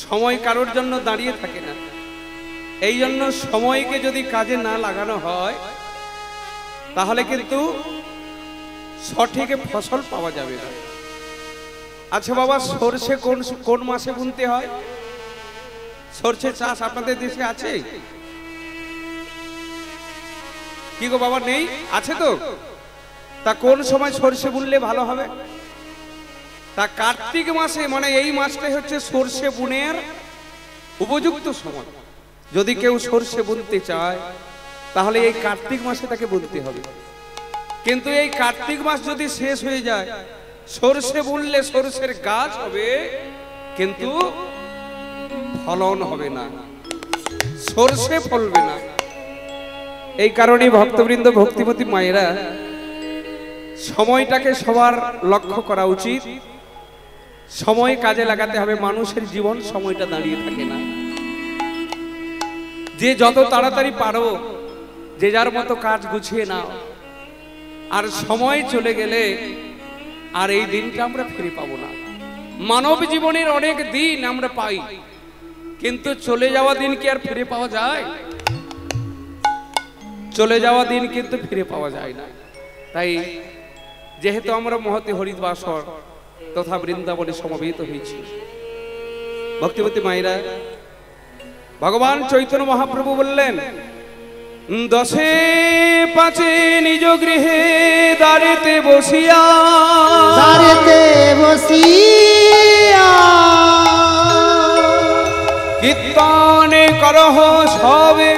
সময় কারোর জন্য দাঁড়িয়ে থাকে না। এই জন্য সময়কে যদি কাজে না লাগানো হয় তাহলে কিন্তু সঠিক ফসল পাওয়া যাবে না। আচ্ছা বাবা, সরষে কোন মাসে বুনতে হয়? সরষে চাষ আপনাদের দেশে আছে কি গো বাবা? নেই? আছে তো? তা কোন সময় সরষে বুনলে ভালো হবে? তা কার্তিক মাসে, মানে এই মাসটাই হচ্ছে সরষে বুনের উপযুক্ত সময়। যদি কেউ সরষে বুনতে চায় তাহলে এই কার্তিক মাসে তাকে বুনতে হবে। কিন্তু এই কার্তিক মাস যদি শেষ হয়ে যায়, সরষে বুনলে সরষের গাছ হবে কিন্তু ফলন হবে না, সরষে ফলবে না। এই কারণে ভক্তবৃন্দ, ভক্তিমতী মায়েরা, সময়টাকে সবার লক্ষ্য করা উচিত। সময় কাজে লাগাতে হবে। মানুষের জীবন সময়টা দাঁড়িয়ে থাকে না। যে যত তাড়াতাড়ি পারো যে যার মতো কাজ গুছিয়ে নাও। আর সময় চলে গেলে আর এই দিনটা আমরা ফিরে পাবো না। মানব জীবনের অনেক দিন আমরা পাই, কিন্তু চলে যাওয়া দিন কি আর ফিরে পাওয়া যায়? চলে যাওয়া দিন কিন্তু ফিরে পাওয়া যায় না। তাই যেহেতু আমরা মহতি হরিদ্বাসর তথা বৃন্দাবনে সমবেত হয়েছি, ভক্তিমতী মায়েরা, ভগবান চৈতন্য মহাপ্রভু বললেন, 10-5 নিজ গৃহে দ্বারেতে বসিয়া কীর্তনে করহ সবে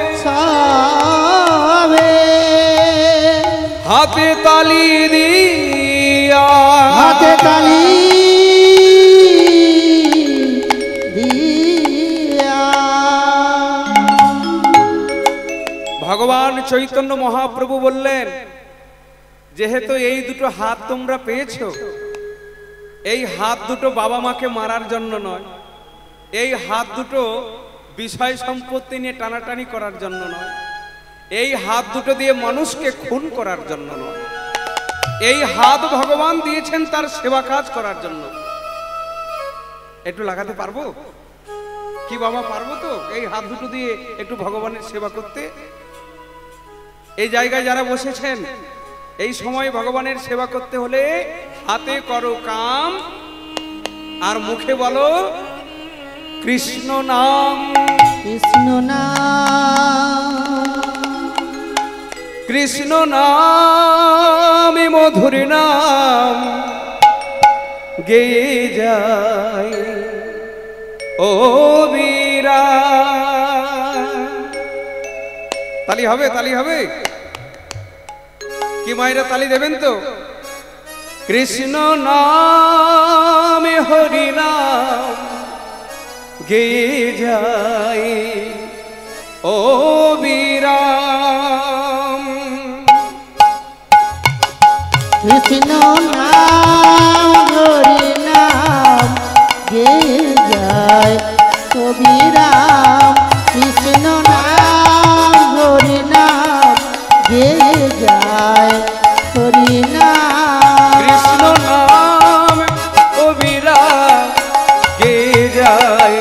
হাতে তালি দিয়া ভগবান চৈতন্য মহাপ্রভু বললেন, যেহেতু এই দুটো হাত তোমরা পেয়েছো, এই হাত দুটো বাবা মাকে মারার জন্য নয়, এই হাত দুটো বিষয় সম্পত্তি নিয়ে টানাটানি করার জন্য নয়, এই হাত দুটো দিয়ে মানুষকে খুন করার জন্য নয়, এই হাত ভগবান দিয়েছেন তার সেবা কাজ করার জন্য। একটু লাগাতে পারবো কি বাবা? পারবো তো এই হাত দুটো দিয়ে একটু ভগবানের সেবা করতে? এই জায়গায় যারা বসেছেন, এই সময় ভগবানের সেবা করতে হলে হাতে করো কাম আর মুখে বলো কৃষ্ণ নাম, কৃষ্ণ নাম, কৃষ্ণ নাম মধুর নাম গেয়ে যায় ও বীরা। তালি হবে? তালি হবে কি মায়েরা? তালি দেবেন তো? কৃষ্ণ নাম হরি নাম গেয়ে যায় ও বীরাম। কৃষ্ণ নাম হরি নাম গেয়ে যায় ও বীরাম। কৃষ্ণ নাম হরি নাম গেয়ে যায় হরি নাম। কৃষ্ণ নাম ও বীরাম গেয়ে যায়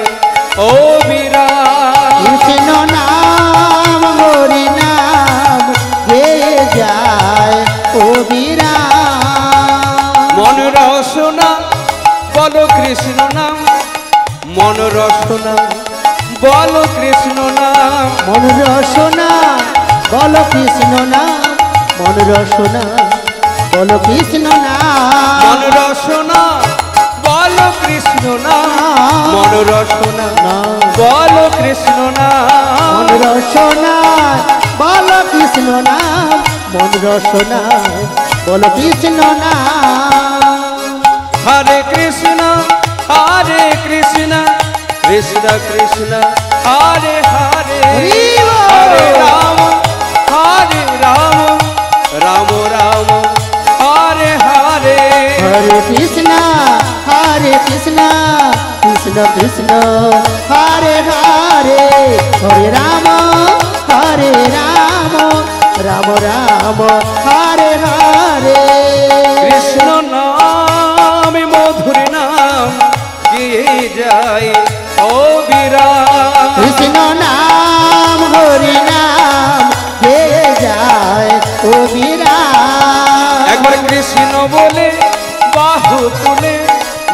ও বীরাম। কৃষ্ণ নাম হরি নাম গেয়ে যায় ও বীরাম। মন রসনা বলো কৃষ্ণ নাম, মন রসনা বলো কৃষ্ণ নাম, মন রসনা বলো কৃষ্ণ নাম, মন রসনা বলো কৃষ্ণ নাম। মন রসনা বলো কৃষ্ণ নাম, মন রসনা বলো কৃষ্ণ নাম, মন রসনা বলো কৃষ্ণ নাম, মন রসনা বলো কৃষ্ণ নাম। হরে কৃষ্ণ হরে কৃষ্ণ কৃষ্ণ কৃষ্ণ হরে হরে, হরে রাম রাম রাম হরে হরে। হরে কৃষ্ণ কৃষ্ণ কৃষ্ণ হরে হরে, হরে রাম রাম রাম হরে হরে। কৃষ্ণ নাম মধুর নাম গেয়ে যায় ও অবিরাম। কৃষ্ণ নাম হরি নাম কে যায় অবিরাম। একবার কৃষ্ণ বলে বাহু তুলে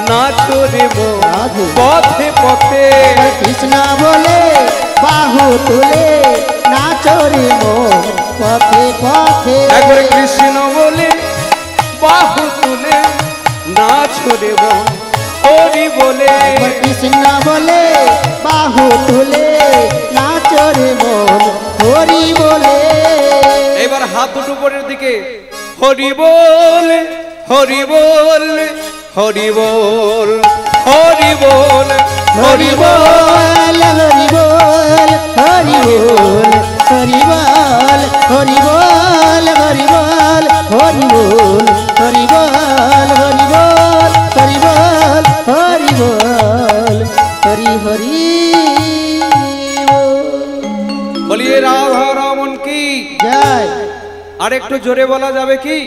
নাচো রে মন রাধে। পথে পথে। কৃষ্ণ বলে বাহু তুলে নাচো রে মন পথে পথে। একবার কৃষ্ণ বলে বাহু তুলে নাচো রে মন হরি বলে। কৃষ্ণ বলে বাহু তুলে নাচো রে মন হরি বলে। এবার হাত দুটো উপরের দিকে হরি বল হরি বল হরি বল হরি বল হরি বল হরি বল হরি বল হরি বল হরি বল হরি বল হরি বল হরি বল হরি বল হরি বল হরি বল হরি হরি বলিয়ে রাধা রমন কি জয়। আর একটু জোরে বলা যাবে কি?